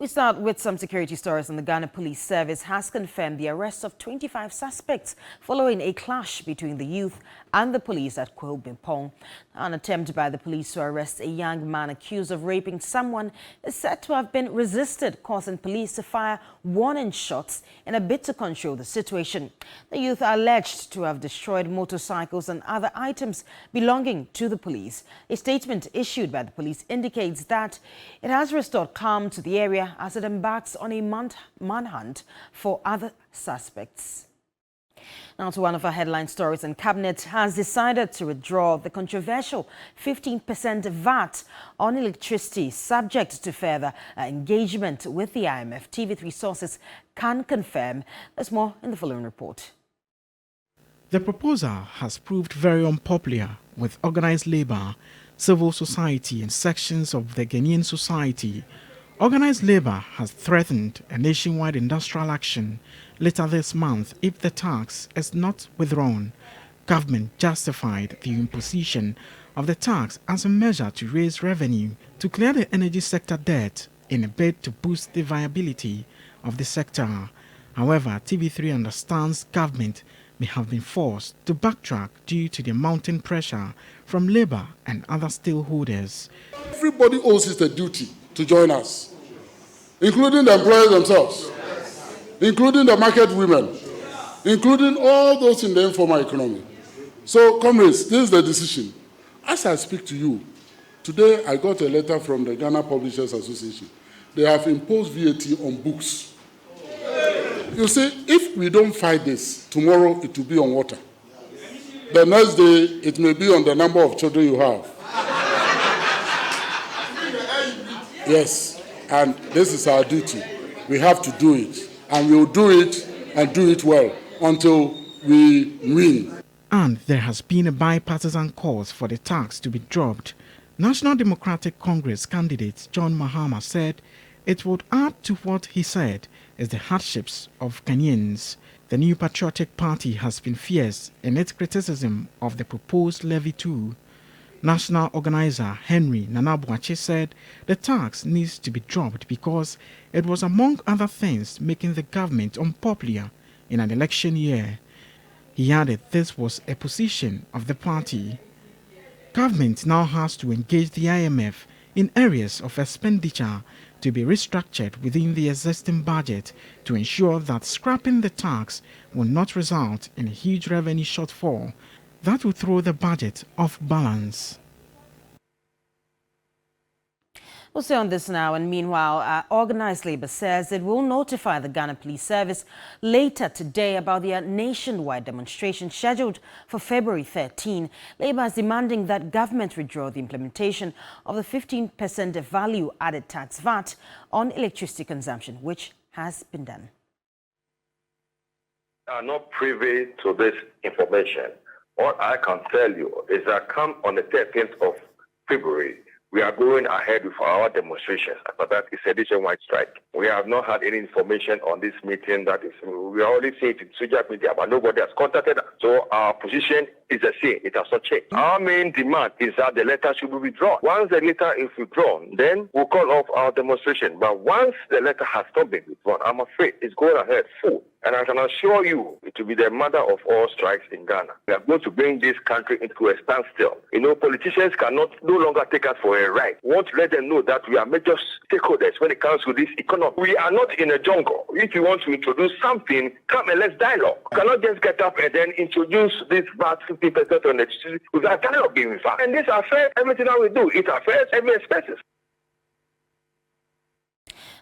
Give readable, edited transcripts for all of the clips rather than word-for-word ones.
We start with some security stories. And the Ghana Police Service has confirmed the arrest of 25 suspects following a clash between the youth and the police at Kweobepong. An attempt by the police to arrest a young man accused of raping someone is said to have been resisted, causing police to fire warning shots in a bid to control the situation. The youth are alleged to have destroyed motorcycles and other items belonging to the police. A statement issued by the police indicates that it has restored calm to the area as it embarks on a manhunt for other suspects. Now to one of our headline stories, and Cabinet has decided to withdraw the controversial 15% VAT on electricity, subject to further engagement with the IMF. TV3 sources can confirm. There's more in the following report. The proposal has proved very unpopular with organized labor, civil society and sections of the Ghanaian society. Organized labor has threatened a nationwide industrial action later this month if the tax is not withdrawn. Government justified the imposition of the tax as a measure to raise revenue to clear the energy sector debt in a bid to boost the viability of the sector. However, TV3 understands government may have been forced to backtrack due to the mounting pressure from labor and other stakeholders. Everybody owes it a duty to join us, including the employers themselves, including the market women, including all those in the informal economy. So, comrades, this is the decision. As I speak to you, today I got a letter from the Ghana Publishers Association. They have imposed VAT on books. You see, if we don't fight this, tomorrow it will be on water. The next day, it may be on the number of children you have. Yes, and this is our duty. We have to do it, and we will do it and do it well until we win. And there has been a bipartisan cause for the tax to be dropped. National Democratic Congress candidate John Mahama said it would add to what he said is the hardships of Ghanaians. The New Patriotic Party has been fierce in its criticism of the proposed levy too. National organizer Henry Nanabuache said the tax needs to be dropped because it was, among other things, making the government unpopular in an election year. He added this was a position of the party. Government now has to engage the IMF in areas of expenditure to be restructured within the existing budget to ensure that scrapping the tax will not result in a huge revenue shortfall that will throw the budget off balance. We'll stay on this now, and meanwhile, organized labor says it will notify the Ghana Police Service later today about their nationwide demonstration scheduled for February 13. Labor is demanding that government withdraw the implementation of the 15% value-added tax VAT on electricity consumption, which has been done. Are not privy to this information. All I can tell you is that come on the 13th of February, we are going ahead with our demonstrations. After that, it's a nationwide strike. We have not had any information on this meeting. We are only seeing it in social media, but nobody has contacted us. So our position is the same. It has not changed. Our main demand is that the letter should be withdrawn. Once the letter is withdrawn, then we'll call off our demonstration. But once the letter has not been withdrawn, I'm afraid it's going ahead full. And I can assure you, it will be the mother of all strikes in Ghana. We are going to bring this country into a standstill. You know, politicians cannot no longer take us for a ride. We want to let them know that we are major stakeholders when it comes to this economy. We are not in a jungle. If you want to introduce something, come and let's dialogue. You cannot just get up and then introduce this VAT 50% on electricity without dialogue being VAT. And this affects everything that we do. It affects every expenses.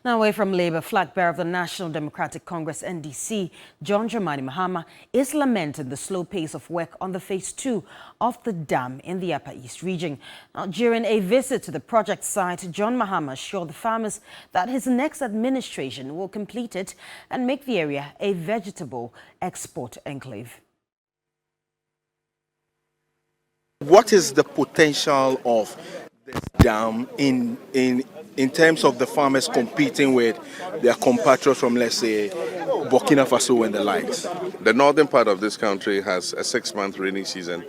Now away from Labour, flag bearer of the National Democratic Congress NDC, John Dramani Mahama, is lamenting the slow pace of work on the phase 2 of the dam in the Upper East region. Now, during a visit to the project site, John Mahama assured the farmers that his next administration will complete it and make the area a vegetable export enclave. What is the potential of this dam in terms of the farmers competing with their compatriots from, let's say, Burkina Faso and the likes? The northern part of this country has a 6-month rainy season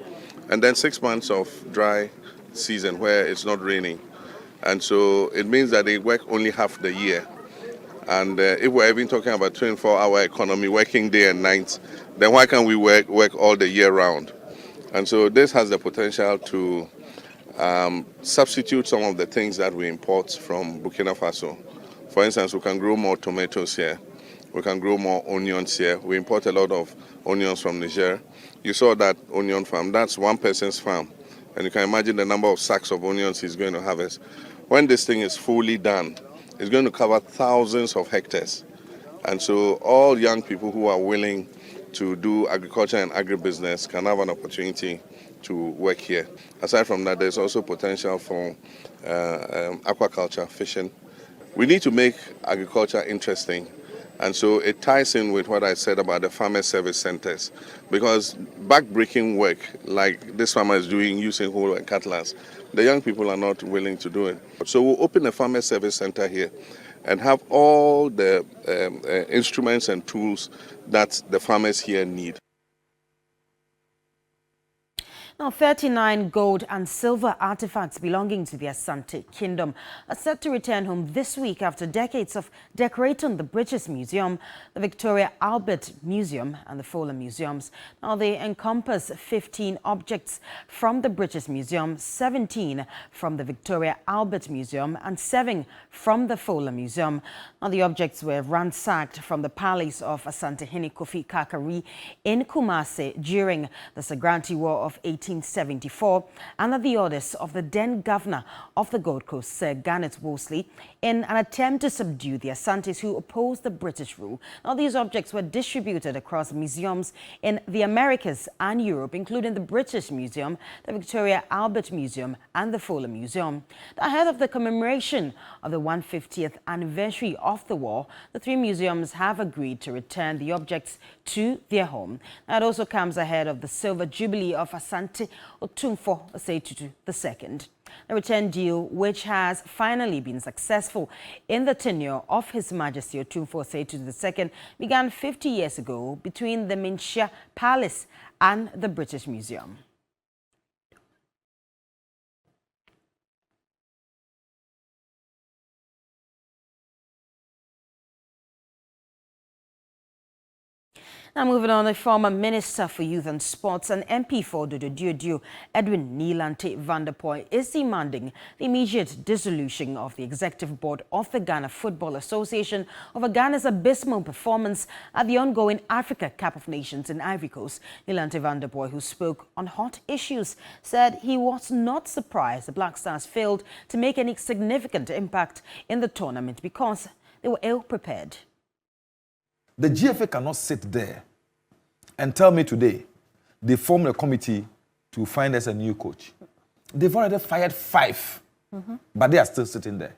and then 6 months of dry season where it's not raining. And so it means that they work only half the year. And if we're even talking about 24-hour economy, working day and night, then why can't we work all the year round? And so this has the potential to substitute some of the things that we import from Burkina Faso. For instance, we can grow more tomatoes here. We can grow more onions here. We import a lot of onions from Niger. You saw that onion farm. That's one person's farm. And you can imagine the number of sacks of onions he's going to harvest. When this thing is fully done, it's going to cover thousands of hectares. And so all young people who are willing to do agriculture and agribusiness can have an opportunity to work here. Aside from that, there's also potential for aquaculture, fishing. We need to make agriculture interesting. And so it ties in with what I said about the farmer service centers, because back-breaking work like this farmer is doing using hoe and cutlass, the young people are not willing to do it. So we'll open a farmer service center here and have all the instruments and tools that the farmers here need. Now, 39 gold and silver artifacts belonging to the Asante Kingdom are set to return home this week after decades of decorating the British Museum, the Victoria Albert Museum and the Fowler Museums. Now, they encompass 15 objects from the British Museum, 17 from the Victoria Albert Museum and 7 from the Fowler Museum. Now, the objects were ransacked from the palace of Asantehene Kofi Kakari in Kumasi during the Sagranti War of 1874 under the orders of the then governor of the Gold Coast, Sir Garnet Wolseley, in an attempt to subdue the Asantes who opposed the British rule. Now, these objects were distributed across museums in the Americas and Europe, including the British Museum, the Victoria Albert Museum and the Fowler Museum. Ahead of the commemoration of the 150th anniversary of the war, the three museums have agreed to return the objects to their home. That also comes ahead of the Silver Jubilee of Asante Otumfuo Osei-Tutu II. The return deal, which has finally been successful in the tenure of His Majesty Otumfuo Osei-Tutu II, began 50 years ago between the Minshia Palace and the British Museum. Now moving on, the former Minister for Youth and Sports and MP for Dodo, Edwin Nilante van der Poel, is demanding the immediate dissolution of the Executive Board of the Ghana Football Association over Ghana's abysmal performance at the ongoing Africa Cup of Nations in Ivory Coast. Nilante van der Poel, who spoke on hot issues, said he was not surprised the Black Stars failed to make any significant impact in the tournament because they were ill-prepared. The GFA cannot sit there and tell me today they formed a committee to find us a new coach. They've already fired 5, but they are still sitting there.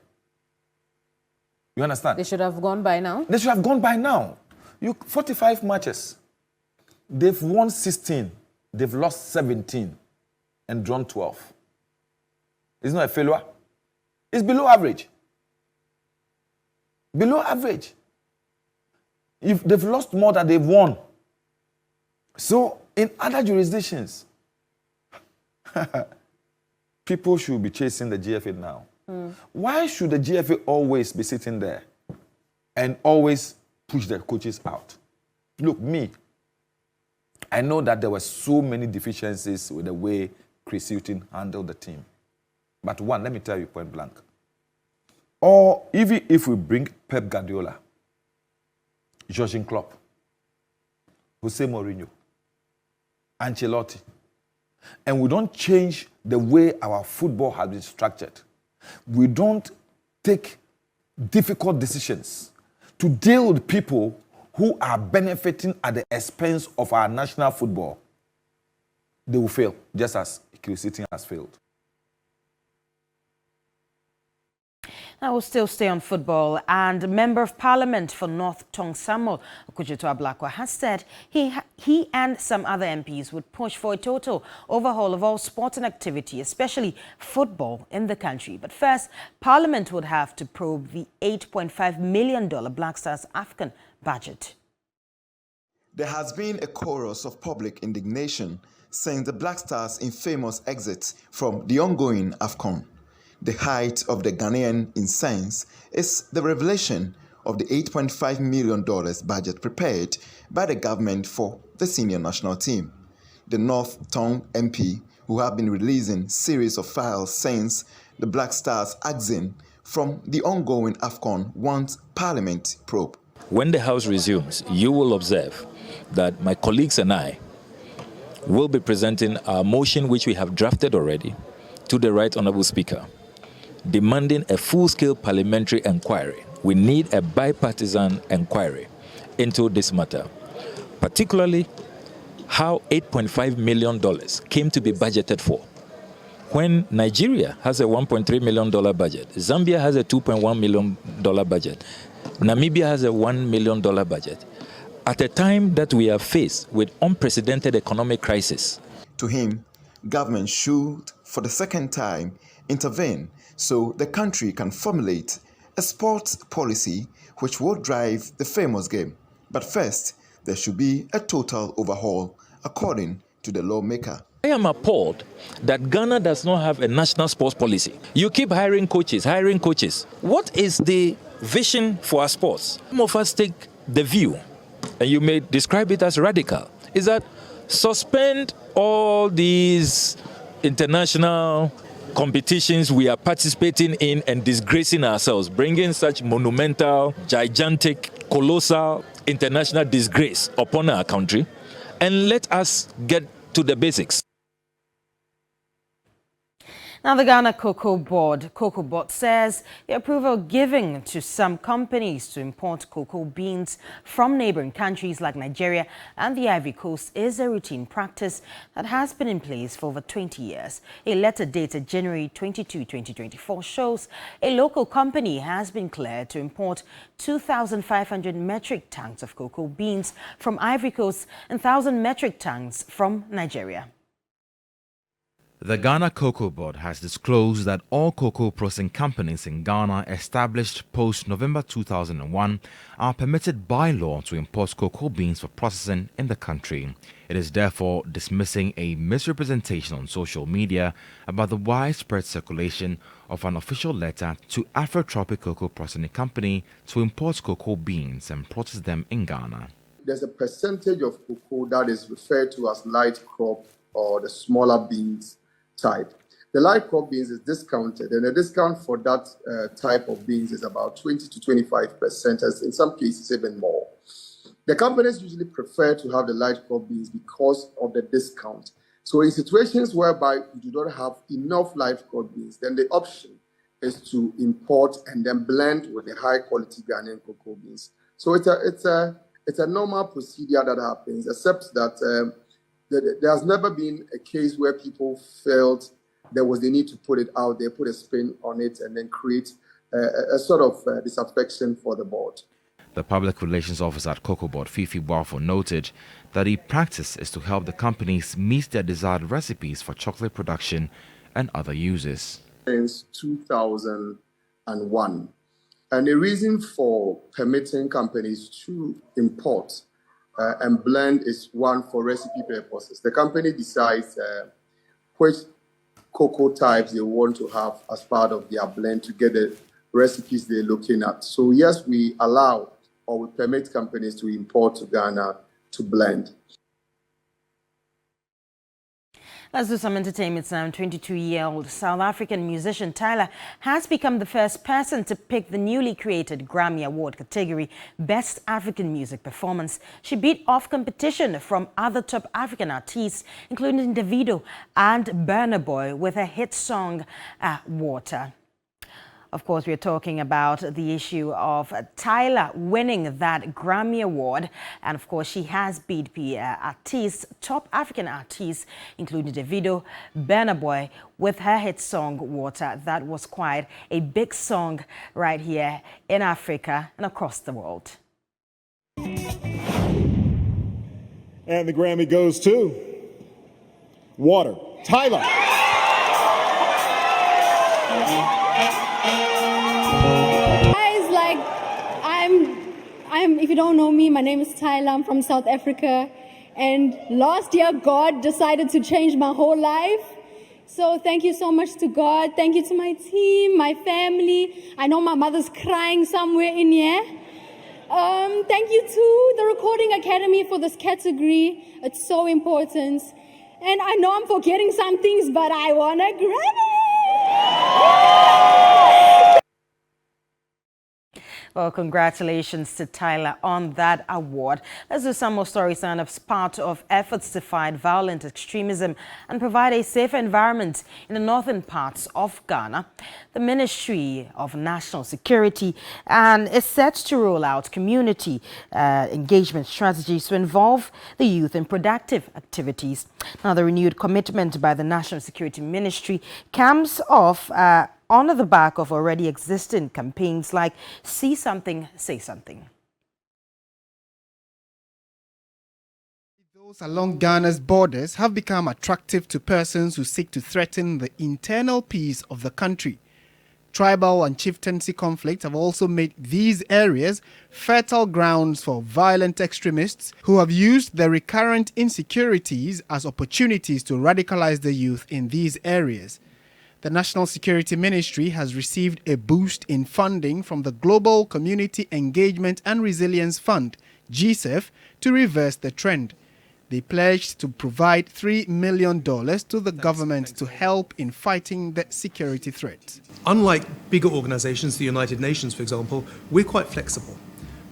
You understand? They should have gone by now. They should have gone by now. 45 matches. They've won 16. They've lost 17 and drawn 12. It's not a failure. It's below average. Below average. If they've lost more than they've won. So in other jurisdictions, people should be chasing the GFA now. Why should the GFA always be sitting there and always push their coaches out? Look, I know that there were so many deficiencies with the way Chris Hughton handled the team. But one, let me tell you point blank. Or even if we bring Pep Guardiola, Jurgen Klopp, Jose Mourinho, Ancelotti, and we don't change the way our football has been structured, we don't take difficult decisions to deal with people who are benefiting at the expense of our national football, they will fail, just as Chris Hughton has failed. Now we'll still stay on football, and Member of Parliament for North Tong Samuel Okudzeto-Ablakwa has said he and some other MPs would push for a total overhaul of all sporting activity, especially football, in the country. But first, Parliament would have to probe the $8.5 million Black Stars African budget. There has been a chorus of public indignation since the Black Stars' infamous exit from the ongoing AFCON. The height of the Ghanaian incense is the revelation of the $8.5 million budget prepared by the government for the senior national team. The North Tongue MP, who have been releasing series of files since the Black Stars axing from the ongoing AFCON, wants Parliament probe. When the House resumes, you will observe that my colleagues and I will be presenting our motion, which we have drafted already, to the Right Honourable Speaker, demanding a full-scale parliamentary inquiry. We need a bipartisan inquiry into this matter, particularly how $8.5 million came to be budgeted for. When Nigeria has a $1.3 million budget, Zambia has a $2.1 million budget, Namibia has a $1 million budget, at a time that we are faced with unprecedented economic crisis. To him, government should, for the second time, intervene so the country can formulate a sports policy which will drive the famous game. But first, there should be a total overhaul, according to the lawmaker. I am appalled that Ghana does not have a national sports policy. You keep hiring coaches. What is the vision for our sports? Some of us take the view, and you may describe it as radical, is that suspend all these international competitions we are participating in and disgracing ourselves, bringing such monumental, gigantic, colossal international disgrace upon our country, and let us get to the basics. Now, the Ghana Cocoa Board says the approval given to some companies to import cocoa beans from neighboring countries like Nigeria and the Ivory Coast is a routine practice that has been in place for over 20 years. A letter dated January 22, 2024 shows a local company has been cleared to import 2,500 metric tons of cocoa beans from Ivory Coast and 1,000 metric tons from Nigeria. The Ghana Cocoa Board has disclosed that all cocoa processing companies in Ghana established post-November 2001 are permitted by law to import cocoa beans for processing in the country. It is therefore dismissing a misrepresentation on social media about the widespread circulation of an official letter to Afrotropic Cocoa Processing Company to import cocoa beans and process them in Ghana. There's a percentage of cocoa that is referred to as light crop or the smaller beans type. The light crop beans is discounted, and the discount for that type of beans is about 20 to 25%, as in some cases even more. The companies usually prefer to have the light crop beans because of the discount. So in situations whereby you do not have enough light crop beans, then the option is to import and then blend with the high quality Ghanaian cocoa beans. So it's a normal procedure that happens, except that there has never been a case where people felt there was the need to put it out there, put a spin on it, and then create a sort of disaffection for the board. The Public Relations Officer at Cocoa Board, Fifi Boafo, noted that the practice is to help the companies meet their desired recipes for chocolate production and other uses. Since 2001. And the reason for permitting companies to import and blend is one, for recipe purposes. The company decides which cocoa types they want to have as part of their blend to get the recipes they're looking at. So yes, we allow or we permit companies to import to Ghana to blend. Let's do some entertainment now. 22-year-old South African musician Tyler has become the first person to pick the newly created Grammy Award category Best African Music Performance. She beat off competition from other top African artists, including Davido and Burna Boy, with her hit song Water. Of course, we're talking about the issue of Tyler winning that Grammy Award. And of course, she has beat top African artists, including Davido, Burna Boy, with her hit song Water. That was quite a big song right here in Africa and across the world. And the Grammy goes to Water. Tyler. If you don't know me, my name is Tyler. I'm from South Africa. And last year, God decided to change my whole life. So thank you so much to God. Thank you to my team, my family. I know my mother's crying somewhere in here. Thank you to the Recording Academy for this category. It's so important. And I know I'm forgetting some things, but I want to grab it! Well, congratulations to Tyler on that award. Let's do some more stories now as part of efforts to fight violent extremism and provide a safer environment in the northern parts of Ghana. The Ministry of National Security is set to roll out community engagement strategies to involve the youth in productive activities. Now, the renewed commitment by the National Security Ministry comes off on the back of already existing campaigns like See Something, Say Something. Those along Ghana's borders have become attractive to persons who seek to threaten the internal peace of the country. Tribal and chieftaincy conflicts have also made these areas fertile grounds for violent extremists who have used the recurrent insecurities as opportunities to radicalize the youth in these areas. The National Security Ministry has received a boost in funding from the Global Community Engagement and Resilience Fund, GCEF, to reverse the trend. They pledged to provide $3 million to the government to help in fighting the security threat. Unlike bigger organizations, the United Nations, for example, we're quite flexible.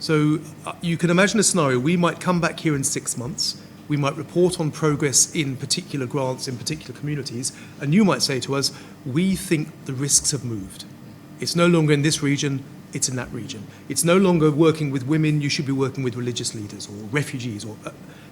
So you can imagine a scenario. We might come back here in 6 months. We might report on progress in particular grants in particular communities, and you might say to us, we think the risks have moved. It's no longer in this region, it's in that region. It's no longer working with women, you should be working with religious leaders or refugees,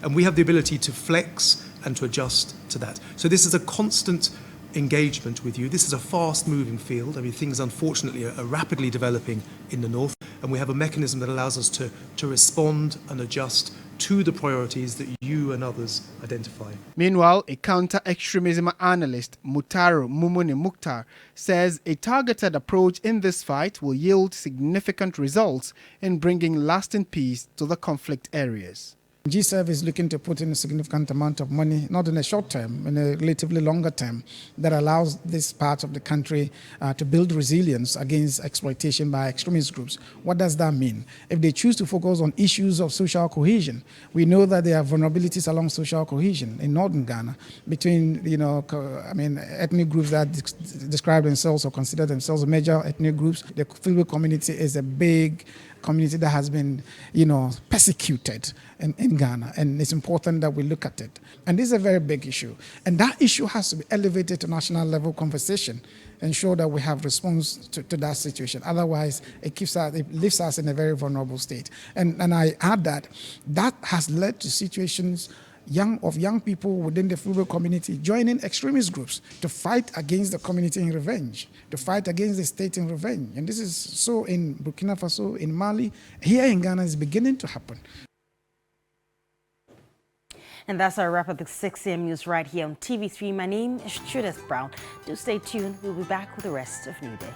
and we have the ability to flex and to adjust to that. So this is a constant engagement with you. This is a fast-moving field. I mean, things unfortunately are rapidly developing in the north, and we have a mechanism that allows us to respond and adjust to the priorities that you and others identify. Meanwhile, a counter-extremism analyst, Mutaro Mumuni Mukhtar, says a targeted approach in this fight will yield significant results in bringing lasting peace to the conflict areas. GCEF is looking to put in a significant amount of money, not in a short term, in a relatively longer term, that allows this part of the country to build resilience against exploitation by extremist groups. What does that mean? If they choose to focus on issues of social cohesion, we know that there are vulnerabilities along social cohesion in northern Ghana between, ethnic groups that describe themselves or consider themselves major ethnic groups. The Filipino community is a big community that has been, persecuted in Ghana, and it's important that we look at it. And this is a very big issue, and that issue has to be elevated to national level conversation, ensure that we have response to that situation. Otherwise, it leaves us in a very vulnerable state. And I add that has led to situations of young people within the Filipino community joining extremist groups to fight against the community in revenge, to fight against the state in revenge. And this is so in Burkina Faso, in Mali. Here in Ghana, it's beginning to happen. And that's our wrap up the 6 a.m. news right here on TV3. My name is Judith Brown. Do stay tuned. We'll be back with the rest of New Day.